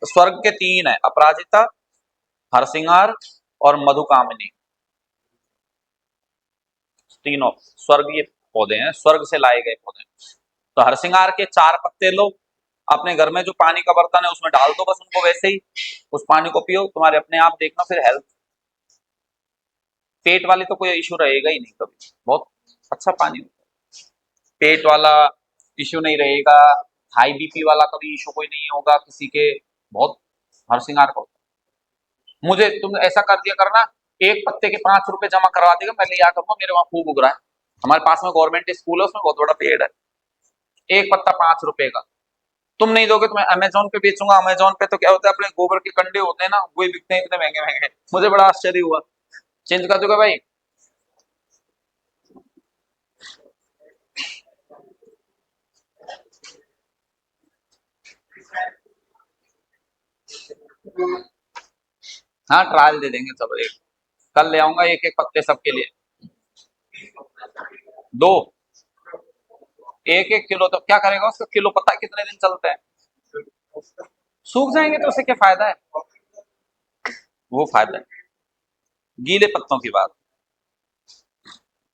स्वर्ग के 3 है, अपराजिता, हरसिंगार और मधुकामिनी। तीनों स्वर्ग ये पौधे हैं, स्वर्ग से लाए गए पौधे हैं। तो हरसिंगार के 4 पत्ते लो, अपने घर में जो पानी का बर्तन है उसमें डाल दो, बस उनको वैसे ही उस पानी को पियो, तुम्हारे अपने आप देखना फिर हेल्थ। पेट वाले तो कोई इशू रहेगा ही नहीं कभी, बहुत अच्छा पानी होता है। पेट वाला इशू नहीं रहेगा, हाई बीपी वाला कभी इशू कोई नहीं होगा किसी के, बहुत हरसिंगार का होता है। मुझे तुम ऐसा कर दिया करना, एक पत्ते के 5 रुपए जमा करवा देगा, मैं लिया करूंगा, मेरे वहां खूब उग रहा है। हमारे पास में गवर्नमेंट स्कूल है, उसमें बहुत बड़ा पेड़ है। एक पत्ता 5 रुपए का। तुम नहीं दोगे तो मैं अमेजोन पे बेचूंगा। अमेजोन पे तो क्या होता है, अपने गोबर के कंडे होते हैं ना, वही बिकते हैं इतने महंगे महंगे। मुझे बड़ा आश्चर्य हुआ। चेंज कर दोगे भाई? हाँ, ट्रायल दे देंगे सब। एक कल ले आऊंगा, एक एक पत्ते सबके लिए। दो, 1-1 किलो तो क्या करेगा उसका? किलो पता है कितने दिन चलते हैं? सूख जाएंगे तो उससे क्या फायदा है? वो फायदा है। गीले पत्तों की बात,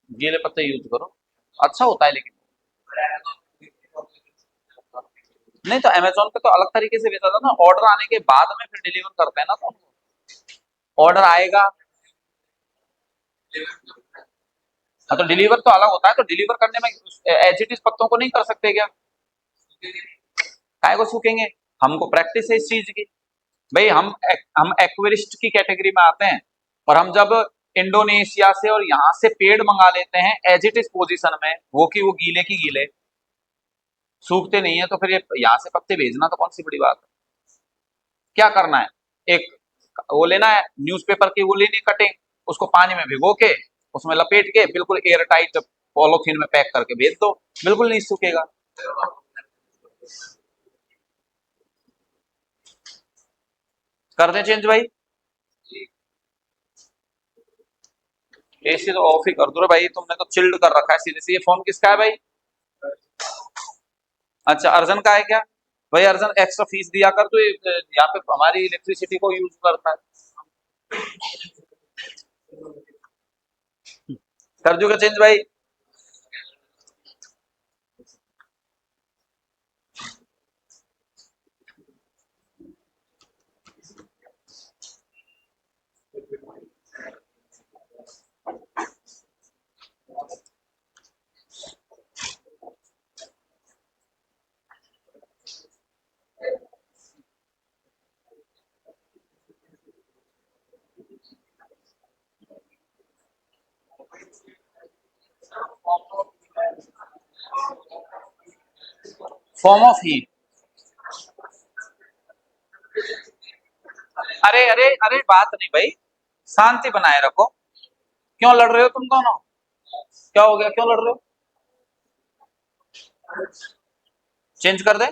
गीले पत्ते यूज करो, अच्छा होता है। लेकिन नहीं तो अमेजोन पे तो अलग तरीके से बेचा था ना, ऑर्डर आने के बाद में फिर डिलीवर करते हैं ना, तो ऑर्डर आएगा। हाँ, तो डिलीवर तो अलग होता है, तो डिलीवर करने में एज इट इज पत्तों को नहीं कर सकते क्या? काय को सूखेंगे? हमको प्रैक्टिस है इस चीज की। भाई हम एक्वेरिस्ट की कैटेगरी में आते हैं, और हम जब इंडोनेशिया से और यहाँ से पेड़ मंगा लेते हैं एज इट इज पोजीशन में, वो की वो गीले की गीले, सूखते नहीं है, तो फिर ये यहाँ से पत्ते भेजना तो कौन सी बड़ी बात है? क्या करना है, एक वो लेना है न्यूज़पेपर की, वो लेनी कटिंग, उसको पानी में भिगो के उसमें लपेट के बिल्कुल एयर टाइट पॉलोथीन में पैक करके भेज दो, बिल्कुल नहीं सूखेगा। कर दें चेंज भाई? एसी तो ऑफ ही कर दो रे भाई, तुमने तो चिल्ड कर रखा है सीधे से। ये फोन किसका है भाई? अच्छा, अर्जन का है क्या? भाई अर्जन एक्स्ट्रा फीस दिया कर, तो यहाँ पे हमारी इलेक्ट्रिसिटी को यूज करता है। कर दूंगा चेंज भाई। Form of heat. अरे अरे अरे बात नहीं भाई, शांति बनाए रखो। क्यों लड़ रहे हो तुम दोनों? क्या हो गया, क्यों लड़ रहे हो? चेंज कर दे।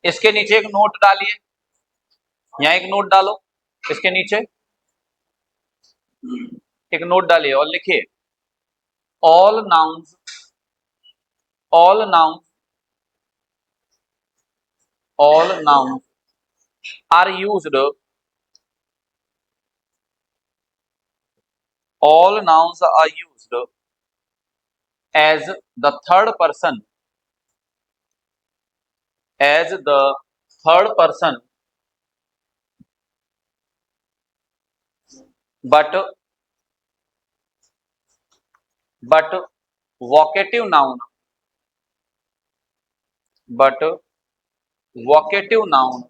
इसके नीचे एक नोट डालिए, यहाँ एक नोट डालो, इसके नीचे एक नोट डालिए और लिखिए all nouns, all nouns, all nouns are used, all nouns are used as the third person, as the third person, but but vocative noun, but vocative noun,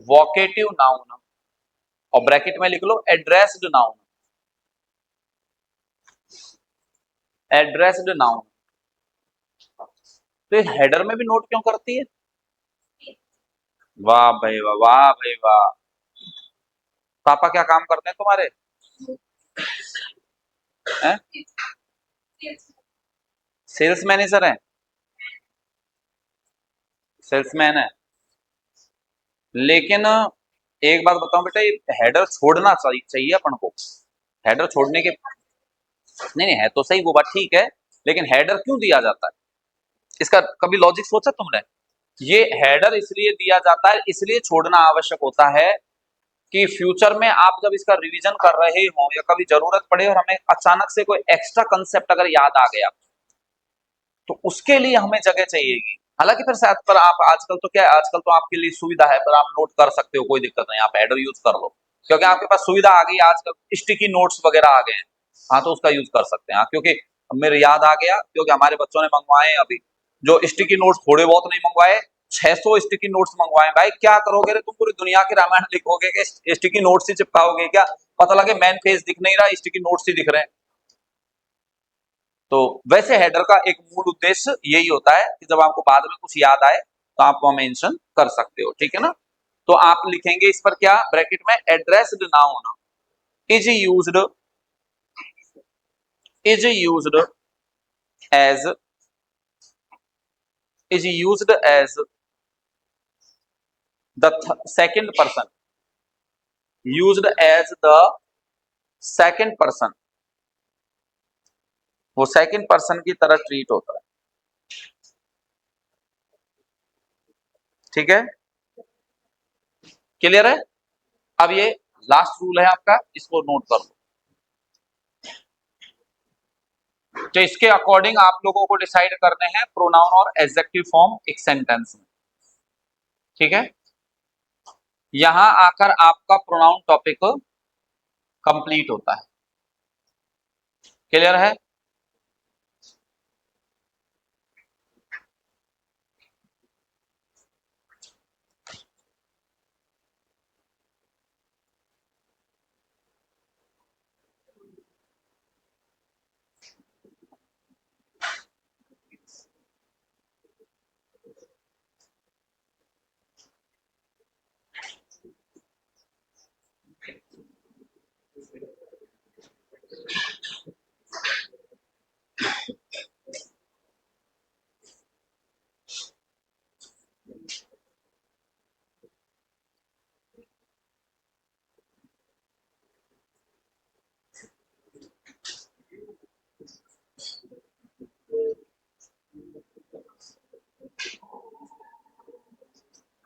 vocative noun, और bracket में लिख लो addressed noun, addressed noun. तो header में भी note क्यों करती है? वाह भाई वाह, वाह भाई वाह। पापा क्या काम करते हैं तुम्हारे? हैं? सेल्स मैनेजर है? सेल्समैन है। लेकिन एक बात बताऊं बेटा, ये हेडर छोड़ना चाहिए अपन को। हेडर छोड़ने के, नहीं नहीं है तो सही वो बात ठीक है, लेकिन हेडर क्यों दिया जाता है? इसका कभी लॉजिक सोचा तुमने? ये हेडर इसलिए दिया जाता है, इसलिए छोड़ना आवश्यक होता है कि फ्यूचर में आप जब इसका रिवीजन कर रहे हो या कभी जरूरत पड़े और हमें अचानक से कोई एक्स्ट्रा कंसेप्ट अगर याद आ गया, तो उसके लिए हमें जगह चाहिएगी। हालांकि फिर शायद पर आप आजकल तो क्या है, आजकल तो आपके लिए सुविधा है, पर आप नोट कर सकते हो, कोई दिक्कत नहीं, आप हेडर यूज कर लो, क्योंकि आपके पास सुविधा आ गई आजकल, स्टिकी नोट्स वगैरह आ गए हैं। हाँ तो उसका यूज कर सकते हैं। हाँ, क्योंकि मेरे याद आ गया, क्योंकि हमारे बच्चों ने मंगवाए अभी, जो स्टिकी नोट्स थोड़े बहुत नहीं मंगवाए, 600 स्टिकी नोट्स मंगवाए। भाई क्या करोगे रे तुम, पूरी दुनिया की रामायण लिखोगे कि स्टिकी नोट्स ही चिपकाओगे क्या? पता लगे मेन पेज दिख नहीं रहा, स्टिकी नोट्स ही दिख रहे हैं। तो वैसे हेडर का एक मूल उद्देश्य यही होता है कि जब आपको बाद में कुछ याद आए तो आप वो मेंशन कर सकते हो, ठीक है ना? तो आप लिखेंगे इस पर क्या, ब्रैकेट में addressed noun is used, is used as, is used as the second person, used as the second person, वो सेकंड पर्सन की तरह ट्रीट होता है, ठीक है? क्लियर है? अब ये लास्ट रूल है आपका, इसको नोट कर लो। तो इसके अकॉर्डिंग आप लोगों को डिसाइड करने हैं प्रोनाउन और एडजेक्टिव फॉर्म एक सेंटेंस में, ठीक है? यहां आकर आपका प्रोनाउन टॉपिक कंप्लीट होता है। क्लियर है?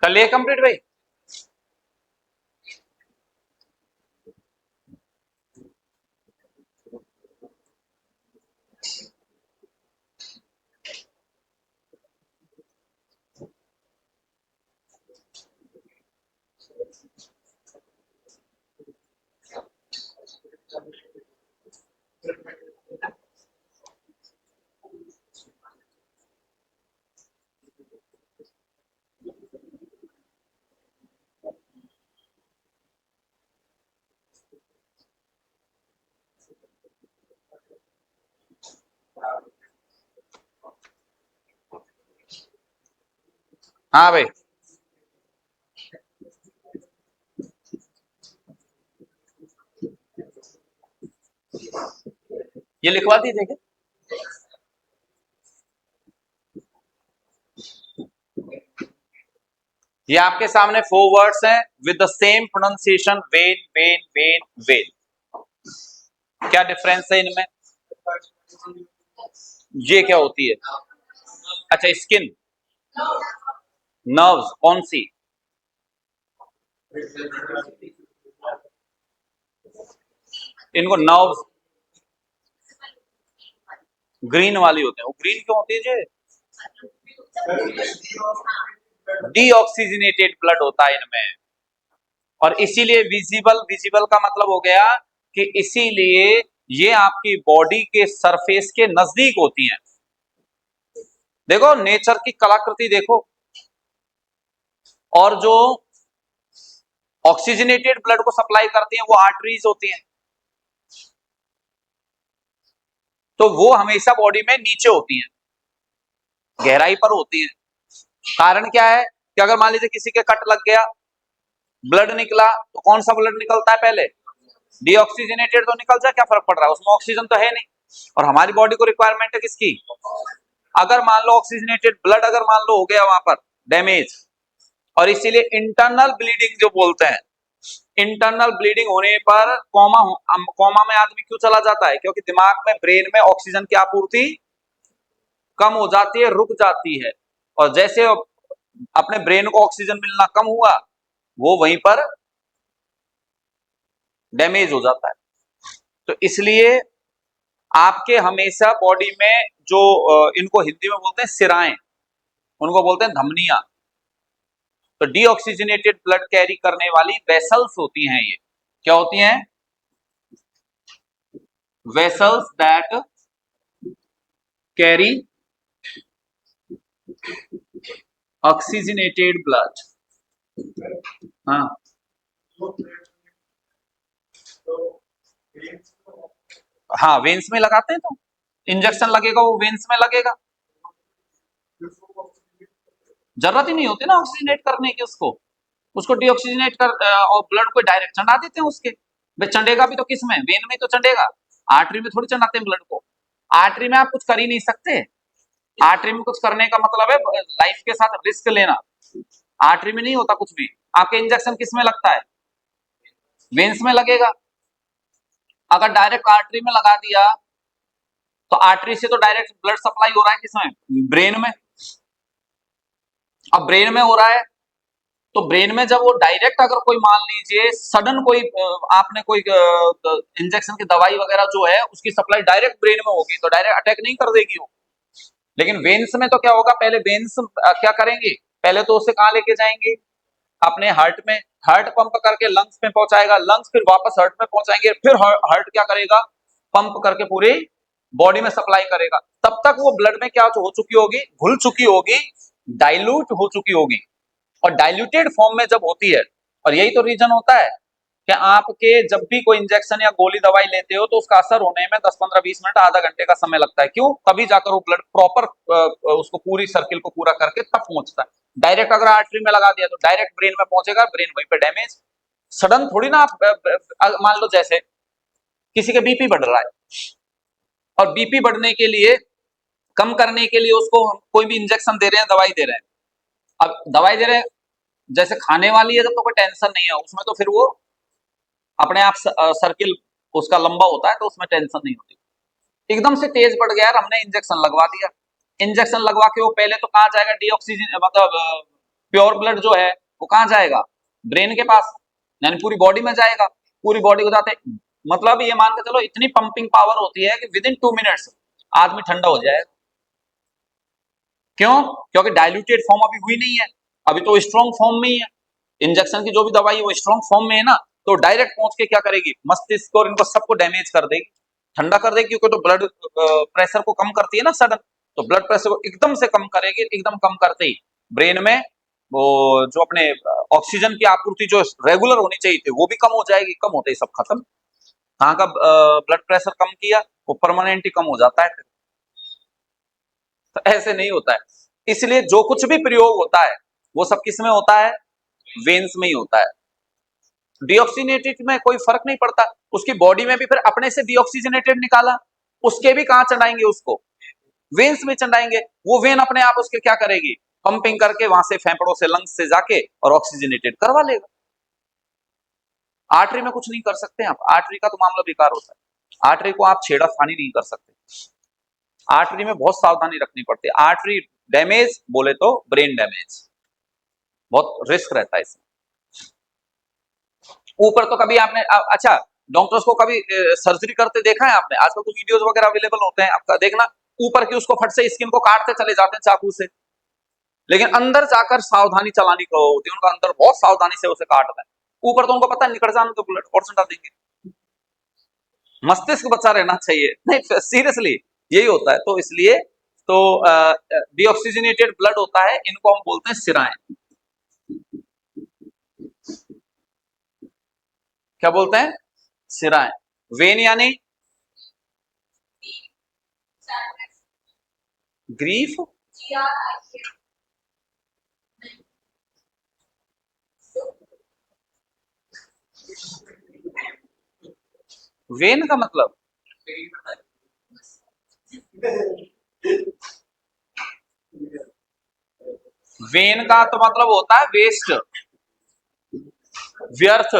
कर लिए कंप्लीट भाई? हाँ भाई, ये लिखवा दीजिए क्या? ये आपके सामने 4 वर्ड्स हैं with the same pronunciation, when when when when. क्या डिफरेंस है इनमें? ये क्या होती है? अच्छा, स्किन। नर्व्स कौन सी? इनको नर्व्स ग्रीन वाली होते हैं। वो ग्रीन क्यों होती है? डीऑक्सीजनेटेड ब्लड होता है इनमें, और इसीलिए विजिबल। विजिबल का मतलब हो गया कि इसीलिए ये आपकी बॉडी के सरफेस के नजदीक होती हैं। देखो नेचर की कलाकृति देखो। और जो ऑक्सीजनेटेड ब्लड को सप्लाई करती हैं वो आर्टरीज होती हैं, तो वो हमेशा बॉडी में नीचे होती हैं, गहराई पर होती हैं। कारण क्या है कि अगर मान लीजिए किसी के कट लग गया, ब्लड निकला, तो कौन सा ब्लड निकलता है पहले? डीऑक्सीजनेटेड तो निकल जाए, क्या फर्क पड़ रहा है, उसमें ऑक्सीजन तो है नहीं। और हमारी बॉडी को रिक्वायरमेंट है किसकी? अगर मान लो ऑक्सीजनेटेड ब्लड अगर मान लो हो गया वहां पर डैमेज, और इसीलिए इंटरनल ब्लीडिंग जो बोलते हैं, इंटरनल ब्लीडिंग होने पर कोमा में आदमी क्यों चला जाता है? क्योंकि दिमाग में, ब्रेन में ऑक्सीजन की आपूर्ति कम हो जाती है, रुक जाती है। और जैसे अपने ब्रेन को ऑक्सीजन मिलना कम हुआ, वो वहीं पर डैमेज हो जाता है। तो इसलिए आपके हमेशा बॉडी में जो इनको हिंदी में बोलते हैं सिराएं, उनको बोलते हैं धमनियां। तो डीऑक्सीजनेटेड ब्लड कैरी करने वाली वेसल्स होती हैं ये। क्या होती हैं? Vessels that carry oxygenated blood. हाँ हाँ, वेन्स में लगाते हैं, तो इंजेक्शन लगेगा वो वेन्स में लगेगा। जरूरत ही नहीं होती ना ऑक्सीजनेट करने की उसको। उसको डीऑक्सीजनेट कर और ब्लड को डायरेक्ट चढ़ा देते हैं उसके। भाई चढ़ेगा भी तो किस में? वेन में तो चढ़ेगा, आर्टरी में थोड़ी चढ़ाते हैं ब्लड को। आर्टरी में आप कुछ कर ही नहीं सकते। आर्टरी में कुछ करने का मतलब है लाइफ के साथ रिस्क लेना। आर्टरी में नहीं होता कुछ भी। आपके इंजेक्शन किस में लगता है? वेन्स में लगेगा। अगर डायरेक्ट आर्टरी में लगा दिया, तो आर्टरी से तो डायरेक्ट ब्लड सप्लाई हो रहा है किसमें? ब्रेन में। अब ब्रेन में हो रहा है, तो ब्रेन में जब वो डायरेक्ट, अगर कोई मान लीजिए सडन कोई आपने कोई इंजेक्शन की दवाई वगैरह जो है उसकी सप्लाई डायरेक्ट ब्रेन में होगी, तो डायरेक्ट अटैक नहीं कर देगी वो। लेकिन वेन्स में तो क्या होगा, पहले वेन्स क्या करेंगे? पहले तो उसे कहां लेके जाएंगे? अपने हार्ट में। हार्ट पंप करके लंग्स में पहुंचाएगा, लंग्स फिर वापस हार्ट में पहुंचाएंगे, फिर हार्ट क्या करेगा? पंप करके पूरी बॉडी में सप्लाई करेगा। तब तक वो ब्लड में क्या हो चुकी होगी? घुल चुकी होगी, डाइल्यूट हो चुकी होगी। और डाइल्यूटेड फॉर्म में जब होती है, और यही तो रीजन होता है कि आपके जब भी कोई इंजेक्शन या गोली दवाई लेते हो तो उसका असर होने में 10-15-20 मिनट, आधा घंटे का समय लगता है। क्यों? तभी जाकर वो ब्लड प्रॉपर उसको पूरी सर्किल को पूरा करके तब पहुंचता है। डायरेक्ट अगर आर्टरी में लगा दिया तो डायरेक्ट ब्रेन में पहुंचेगा, ब्रेन वहीं पे डैमेज। सडन थोड़ी ना आप मान लो जैसे किसी के बीपी बढ़ रहा है, और बीपी बढ़ने के लिए, कम करने के लिए उसको कोई भी इंजेक्शन दे रहे हैं, दवाई दे रहे हैं। अब दवाई दे रहे हैं, जैसे खाने वाली है तो कोई टेंशन नहीं है उसमें, तो फिर वो अपने आप सर्किल उसका लंबा होता है, तो उसमें टेंशन नहीं होती। एकदम से तेज बढ़ गया यार, हमने इंजेक्शन लगवा दिया। इंजेक्शन लगवा के वो पहले तो कहाँ जाएगा? डीऑक्सीजन मतलब प्योर ब्लड जो है वो कहाँ जाएगा? ब्रेन के पास, यानी पूरी बॉडी में जाएगा, पूरी बॉडी को जाते, मतलब ये मान के चलो इतनी पंपिंग पावर होती है कि विद इन 2 मिनट्स आदमी ठंडा हो जाएगा। क्यों? क्योंकि डाइल्यूटेड फॉर्म अभी हुई नहीं है, अभी तो स्ट्रॉन्ग फॉर्म में ही है। इंजेक्शन की जो भी दवाई है वो स्ट्रॉन्ग फॉर्म में है ना, तो डायरेक्ट पहुंच के क्या करेगी? मस्तिष्क और इनको सबको डैमेज कर देगी, ठंडा कर देगी, क्योंकि तो ब्लड प्रेशर को कम करती है ना सडन, तो ब्लड प्रेशर को एकदम से कम करेगी, एकदम कम करते ही ब्रेन में वो जो अपने ऑक्सीजन की आपूर्ति जो रेगुलर होनी चाहिए थी वो भी कम हो जाएगी, कम होते ही सब खत्म। कहाँ का ब्लड प्रेशर कम किया वो परमानेंट ही कम हो जाता है फिर। तो ऐसे नहीं होता है, इसलिए जो कुछ भी प्रयोग होता है वो सब किस में होता है? वेन्स में ही होता है। डीऑक्सीनेटेड में कोई फर्क नहीं पड़ता, उसकी बॉडी में भी फिर अपने से डीऑक्सीजनेटेड निकाला, उसके भी कहां चढ़ाएंगे? उसको वेन्स में चढ़ाएंगे, वो वेन अपने आप उसके क्या करेगी? पंपिंग करके वहां से फेफड़ों से लंग्स से जाके और ऑक्सीजनेटेड करवा लेगा। आर्टरी में कुछ नहीं कर सकते आप, आर्टरी का तो मामला बेकार होता है, आर्टरी को आप छेड़खानी नहीं कर सकते, आर्टरी में बहुत सावधानी रखनी पड़ती है। आर्टरी डैमेज बोले तो ब्रेन डैमेज, बहुत रिस्क रहता है इसमें। ऊपर तो कभी आपने अच्छा डॉक्टर्स को कभी सर्जरी करते देखा है आपने? आजकल तो वीडियोस वगैरह अवेलेबल होते हैं, आपका देखना, ऊपर की उसको फट से स्किन को काटते चले जाते हैं चाकू से, लेकिन अंदर जाकर सावधानी चलानी होती है, उनका अंदर बहुत सावधानी से उसे काटता है। ऊपर तो उनको पता है निकल जाने तो ब्लड और चढ़ा देंगे, मस्तिष्क बचा रहना चाहिए, नहीं सीरियसली यही होता है। तो इसलिए तो डीऑक्सीजनेटेड ब्लड होता है, इनको हम बोलते हैं सिराएं। क्या बोलते हैं? सिराएं। वेन यानी ग्रीफ, वेन का मतलब वेन का तो मतलब होता है वेस्ट, व्यर्थ।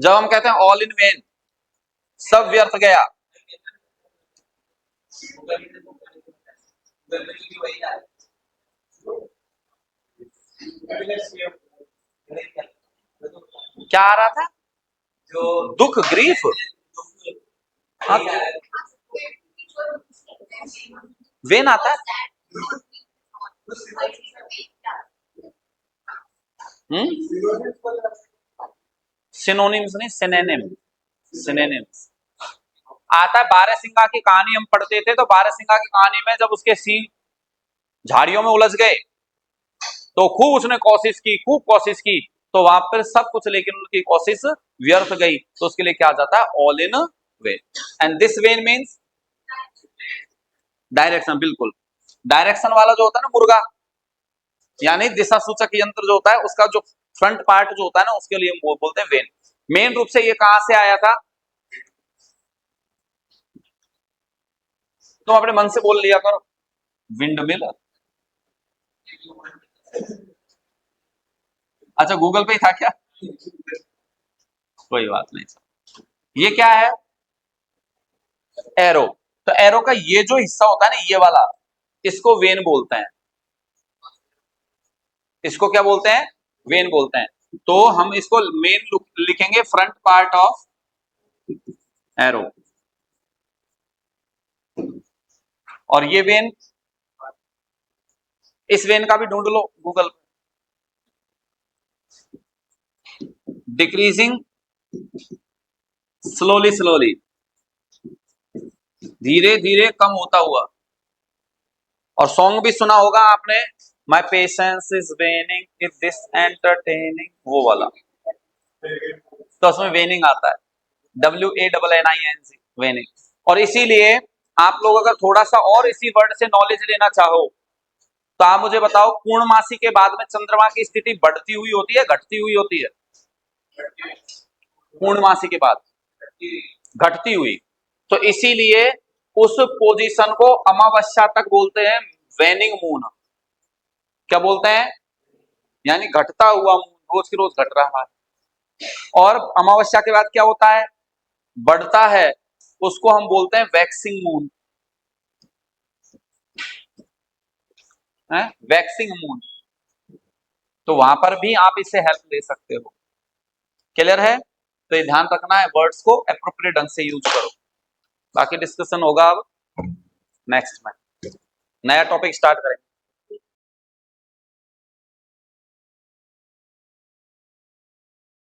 जब हम कहते हैं ऑल इन वेन, सब व्यर्थ गया, क्या आ रहा था? जो दुख, ग्रीफ, हाँ, वेन आता है। सिनोनिम्स नहीं, सिनेनिम, सिनेनिम्स आता है। बारहसिंगा की कहानी हम पढ़ते थे, तो बारहसिंगा की कहानी में जब उसके सींग झाड़ियों में उलझ गए तो खूब उसने कोशिश की, खूब कोशिश की, तो वहां पर सब कुछ, लेकिन उनकी कोशिश व्यर्थ गई, तो उसके लिए क्या जाता है? All in when. And this when means direction, बिल्कुल। डायरेक्शन वाला जो होता है ना मुर्गा, यानी दिशा सूचक यंत्र जो होता है, उसका जो फ्रंट पार्ट जो होता है ना, उसके लिए हम बोलते हैं वेन। मेन रूप से ये कहां से आया था? तुम अपने मन से बोल लिया करो, विंड मिल। अच्छा गूगल पे ही था क्या? कोई बात नहीं। ये क्या है? एरो। तो एरो का ये जो हिस्सा होता है ना, ये वाला, इसको वेन बोलते हैं। इसको क्या बोलते हैं? वेन बोलते हैं। तो हम इसको मेन लिखेंगे फ्रंट पार्ट ऑफ एरो, और ये वेन, इस वेन का भी ढूंढ लो गूगल। डिक्रीजिंग स्लोली, स्लोली, धीरे धीरे कम होता हुआ। और सॉन्ग भी सुना होगा आपने, my patience is वेनिंग if this entertaining, वो वाला, तो उसमें वेनिंग आता है, WANNING, वेनिंग। और इसीलिए आप लोग अगर थोड़ा सा और इसी वर्ड से नॉलेज लेना चाहो, तो आप मुझे बताओ, पूर्णमासी के बाद में चंद्रमा की स्थिति बढ़ती हुई होती है, घटती हुई होती है? पूर्णमासी के बाद घटती हुई। तो इसीलिए उस पोजीशन को अमावस्या तक बोलते हैं वेनिंग मून। क्या बोलते हैं? यानी घटता हुआ मून, रोज के रोज घट रहा है। और अमावस्या के बाद क्या होता है? बढ़ता है, उसको हम बोलते हैं वैक्सिंग मून। है वैक्सिंग मून, तो वहां पर भी आप इससे हेल्प ले सकते हो। क्लियर है? तो ये ध्यान रखना है, वर्ड्स को एप्रोप्रिएट ढंग से यूज करो। बाकी डिस्कशन होगा अब नेक्स्ट में, नया टॉपिक स्टार्ट करेंगे।